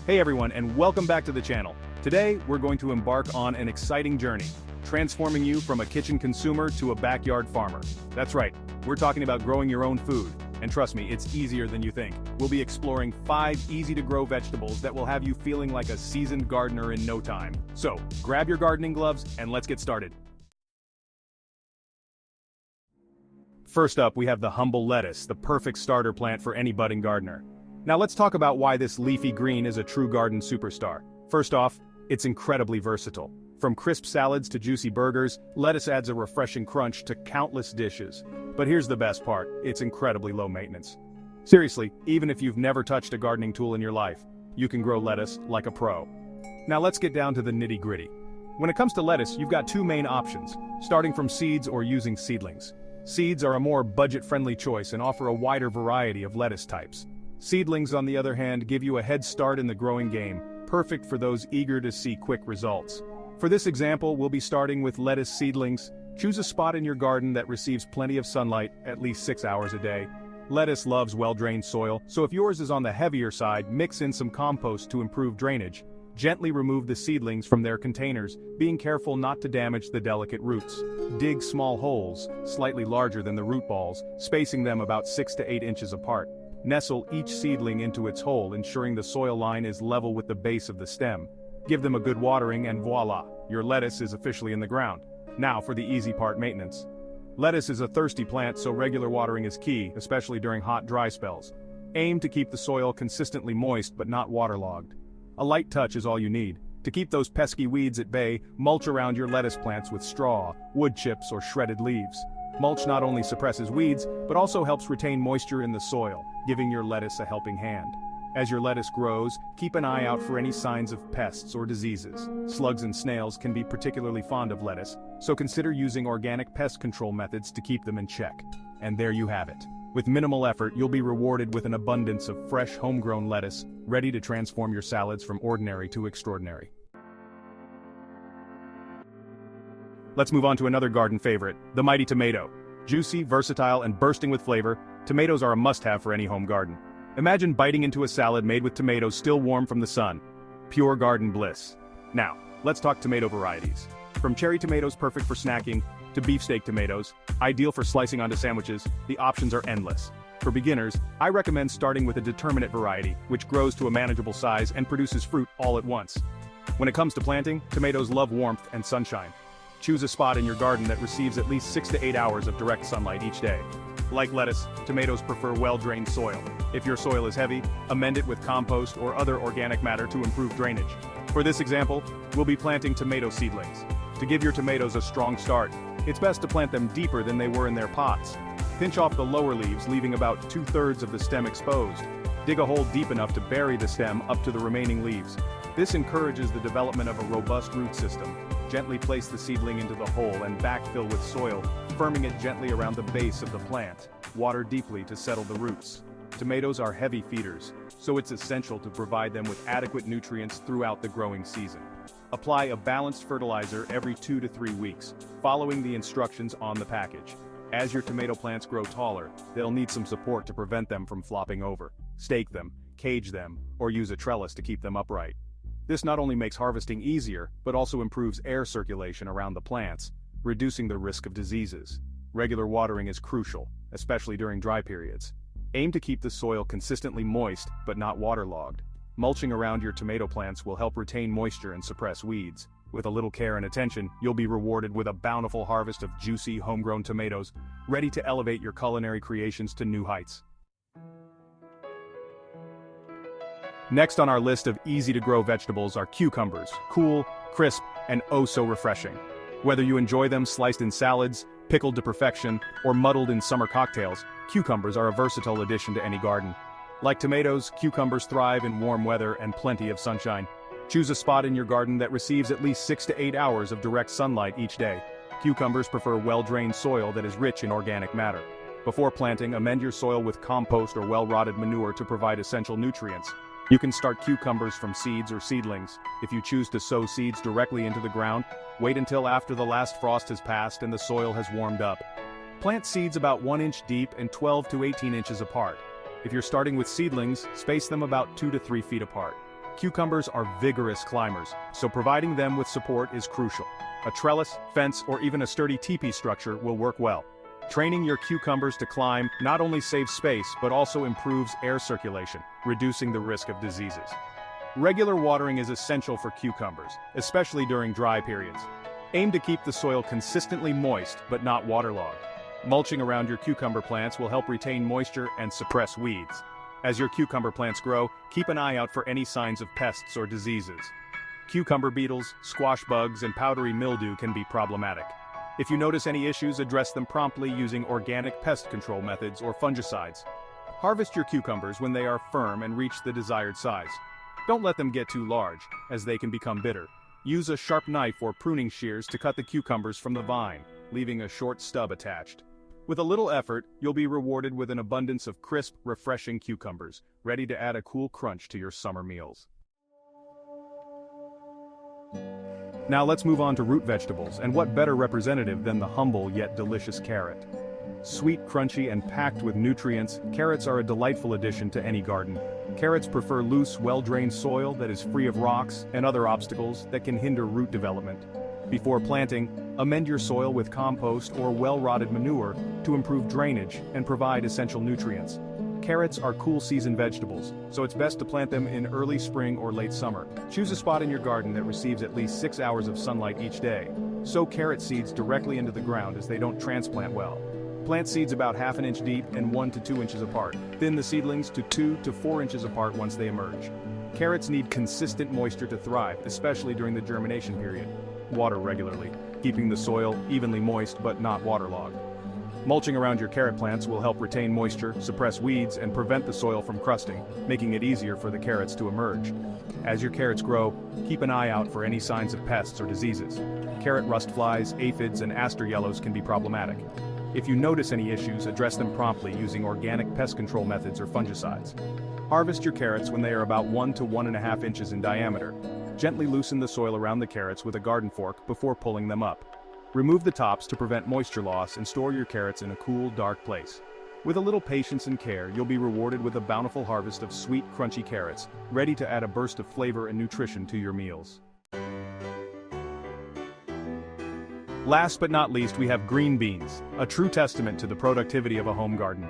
Hey everyone, and welcome back to the channel. Today, we're going to embark on an exciting journey, transforming you from a kitchen consumer to a backyard farmer. That's right, we're talking about growing your own food. And trust me, it's easier than you think. We'll be exploring 5 easy-to-grow vegetables that will have you feeling like a seasoned gardener in no time. So, grab your gardening gloves and let's get started. First up, we have the humble lettuce, the perfect starter plant for any budding gardener. Now let's talk about why this leafy green is a true garden superstar. First off, it's incredibly versatile. From crisp salads to juicy burgers, lettuce adds a refreshing crunch to countless dishes. But here's the best part, it's incredibly low maintenance. Seriously, even if you've never touched a gardening tool in your life, you can grow lettuce like a pro. Now let's get down to the nitty-gritty. When it comes to lettuce, you've got 2 main options, starting from seeds or using seedlings. Seeds are a more budget-friendly choice and offer a wider variety of lettuce types. Seedlings, on the other hand, give you a head start in the growing game, perfect for those eager to see quick results. For this example, we'll be starting with lettuce seedlings. Choose a spot in your garden that receives plenty of sunlight, at least 6 hours a day. Lettuce loves well-drained soil, so if yours is on the heavier side, mix in some compost to improve drainage. Gently remove the seedlings from their containers, being careful not to damage the delicate roots. Dig small holes, slightly larger than the root balls, spacing them about 6 to 8 inches apart. Nestle each seedling into its hole, ensuring the soil line is level with the base of the stem. Give them a good watering and voila, your lettuce is officially in the ground. Now for the easy part, maintenance. Lettuce is a thirsty plant, so regular watering is key, especially during hot, dry spells. Aim to keep the soil consistently moist but not waterlogged. A light touch is all you need. To keep those pesky weeds at bay, mulch around your lettuce plants with straw, wood chips, or shredded leaves. Mulch not only suppresses weeds, but also helps retain moisture in the soil, giving your lettuce a helping hand. As your lettuce grows, keep an eye out for any signs of pests or diseases. Slugs and snails can be particularly fond of lettuce, so consider using organic pest control methods to keep them in check. And there you have it. With minimal effort, you'll be rewarded with an abundance of fresh, homegrown lettuce, ready to transform your salads from ordinary to extraordinary. Let's move on to another garden favorite, the mighty tomato. Juicy, versatile, and bursting with flavor, tomatoes are a must-have for any home garden. Imagine biting into a salad made with tomatoes still warm from the sun. Pure garden bliss. Now, let's talk tomato varieties. From cherry tomatoes perfect for snacking, to beefsteak tomatoes, ideal for slicing onto sandwiches, the options are endless. For beginners, I recommend starting with a determinate variety, which grows to a manageable size and produces fruit all at once. When it comes to planting, tomatoes love warmth and sunshine. Choose a spot in your garden that receives at least 6 to 8 hours of direct sunlight each day. Like lettuce, tomatoes prefer well-drained soil. If your soil is heavy, amend it with compost or other organic matter to improve drainage. For this example, we'll be planting tomato seedlings. To give your tomatoes a strong start, it's best to plant them deeper than they were in their pots. Pinch off the lower leaves, leaving about 2/3 of the stem exposed. Dig a hole deep enough to bury the stem up to the remaining leaves. This encourages the development of a robust root system. Gently place the seedling into the hole and backfill with soil, firming it gently around the base of the plant. Water deeply to settle the roots. Tomatoes are heavy feeders, so it's essential to provide them with adequate nutrients throughout the growing season. Apply a balanced fertilizer every 2 to 3 weeks, following the instructions on the package. As your tomato plants grow taller, they'll need some support to prevent them from flopping over. Stake them, cage them, or use a trellis to keep them upright. This not only makes harvesting easier, but also improves air circulation around the plants, reducing the risk of diseases. Regular watering is crucial, especially during dry periods. Aim to keep the soil consistently moist, but not waterlogged. Mulching around your tomato plants will help retain moisture and suppress weeds. With a little care and attention, you'll be rewarded with a bountiful harvest of juicy, homegrown tomatoes, ready to elevate your culinary creations to new heights. Next on our list of easy-to-grow vegetables are cucumbers, cool, crisp, and oh so refreshing. Whether you enjoy them sliced in salads, pickled to perfection, or muddled in summer cocktails, cucumbers are a versatile addition to any garden. Like tomatoes, cucumbers thrive in warm weather and plenty of sunshine. Choose a spot in your garden that receives at least 6 to 8 hours of direct sunlight each day. Cucumbers prefer well-drained soil that is rich in organic matter. Before planting, amend your soil with compost or well-rotted manure to provide essential nutrients. You can start cucumbers from seeds or seedlings. If you choose to sow seeds directly into the ground, wait until after the last frost has passed and the soil has warmed up. Plant seeds about 1 inch deep and 12 to 18 inches apart. If you're starting with seedlings, space them about 2 to 3 feet apart. Cucumbers are vigorous climbers, so providing them with support is crucial. A trellis, fence, or even a sturdy teepee structure will work well. Training your cucumbers to climb not only saves space but also improves air circulation, reducing the risk of diseases. Regular watering is essential for cucumbers, especially during dry periods. Aim to keep the soil consistently moist but not waterlogged. Mulching around your cucumber plants will help retain moisture and suppress weeds. As your cucumber plants grow, keep an eye out for any signs of pests or diseases. Cucumber beetles, squash bugs, and powdery mildew can be problematic. If you notice any issues, address them promptly using organic pest control methods or fungicides. Harvest your cucumbers when they are firm and reach the desired size. Don't let them get too large, as they can become bitter. Use a sharp knife or pruning shears to cut the cucumbers from the vine, leaving a short stub attached. With a little effort, you'll be rewarded with an abundance of crisp, refreshing cucumbers, ready to add a cool crunch to your summer meals. Now let's move on to root vegetables, and what better representative than the humble yet delicious carrot. Sweet, crunchy, and packed with nutrients, carrots are a delightful addition to any garden. Carrots prefer loose, well-drained soil that is free of rocks and other obstacles that can hinder root development. Before planting, amend your soil with compost or well-rotted manure to improve drainage and provide essential nutrients. Carrots are cool season vegetables, so it's best to plant them in early spring or late summer. Choose a spot in your garden that receives at least 6 hours of sunlight each day. Sow carrot seeds directly into the ground as they don't transplant well. Plant seeds about ½ inch deep and 1 to 2 inches apart. Thin the seedlings to 2 to 4 inches apart once they emerge. Carrots need consistent moisture to thrive, especially during the germination period. Water regularly, keeping the soil evenly moist but not waterlogged. Mulching around your carrot plants will help retain moisture, suppress weeds, and prevent the soil from crusting, making it easier for the carrots to emerge. As your carrots grow, keep an eye out for any signs of pests or diseases. Carrot rust flies, aphids, and aster yellows can be problematic. If you notice any issues, address them promptly using organic pest control methods or fungicides. Harvest your carrots when they are about 1 to 1½ inches in diameter. Gently loosen the soil around the carrots with a garden fork before pulling them up. Remove the tops to prevent moisture loss and store your carrots in a cool, dark place. With a little patience and care, you'll be rewarded with a bountiful harvest of sweet, crunchy carrots, ready to add a burst of flavor and nutrition to your meals. Last but not least, we have green beans, a true testament to the productivity of a home garden.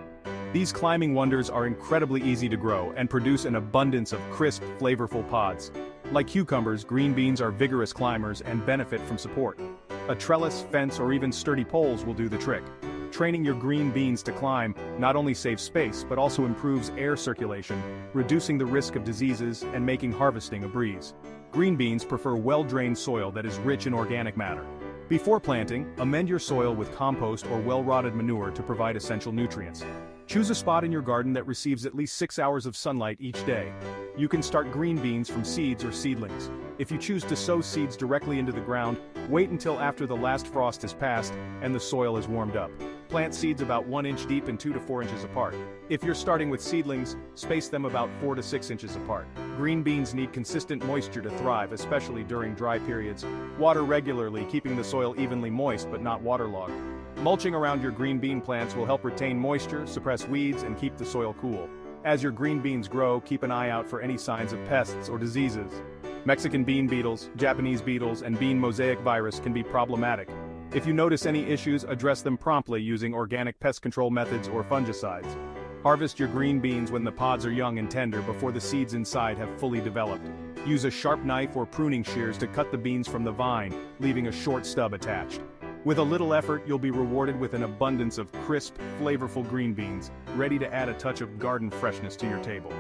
These climbing wonders are incredibly easy to grow and produce an abundance of crisp, flavorful pods. Like cucumbers, green beans are vigorous climbers and benefit from support. A trellis, fence, or even sturdy poles will do the trick. Training your green beans to climb not only saves space but also improves air circulation, reducing the risk of diseases and making harvesting a breeze. Green beans prefer well-drained soil that is rich in organic matter. Before planting, amend your soil with compost or well-rotted manure to provide essential nutrients. Choose a spot in your garden that receives at least 6 hours of sunlight each day. You can start green beans from seeds or seedlings. If you choose to sow seeds directly into the ground, wait until after the last frost has passed and the soil is warmed up. Plant seeds about 1 inch deep and 2 to 4 inches apart. If you're starting with seedlings, space them about 4 to 6 inches apart. Green beans need consistent moisture to thrive, especially during dry periods. Water regularly, keeping the soil evenly moist but not waterlogged. Mulching around your green bean plants will help retain moisture, suppress weeds, and keep the soil cool. As your green beans grow, keep an eye out for any signs of pests or diseases. Mexican bean beetles, Japanese beetles, and bean mosaic virus can be problematic. If you notice any issues, address them promptly using organic pest control methods or fungicides. Harvest your green beans when the pods are young and tender before the seeds inside have fully developed. Use a sharp knife or pruning shears to cut the beans from the vine, leaving a short stub attached. With a little effort, you'll be rewarded with an abundance of crisp, flavorful green beans, ready to add a touch of garden freshness to your table.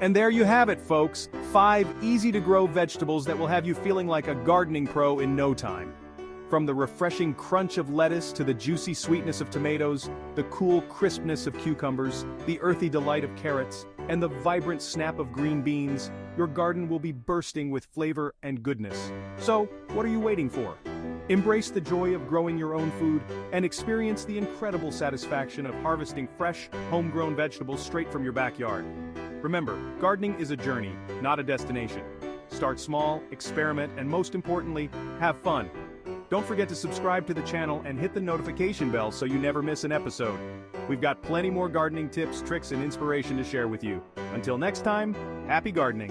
And there you have it, folks. 5 easy-to-grow vegetables that will have you feeling like a gardening pro in no time. From the refreshing crunch of lettuce to the juicy sweetness of tomatoes, the cool crispness of cucumbers, the earthy delight of carrots, and the vibrant snap of green beans, your garden will be bursting with flavor and goodness. So, what are you waiting for? Embrace the joy of growing your own food and experience the incredible satisfaction of harvesting fresh, homegrown vegetables straight from your backyard. Remember, gardening is a journey, not a destination. Start small, experiment, and most importantly, have fun. Don't forget to subscribe to the channel and hit the notification bell so you never miss an episode. We've got plenty more gardening tips, tricks, and inspiration to share with you. Until next time, happy gardening!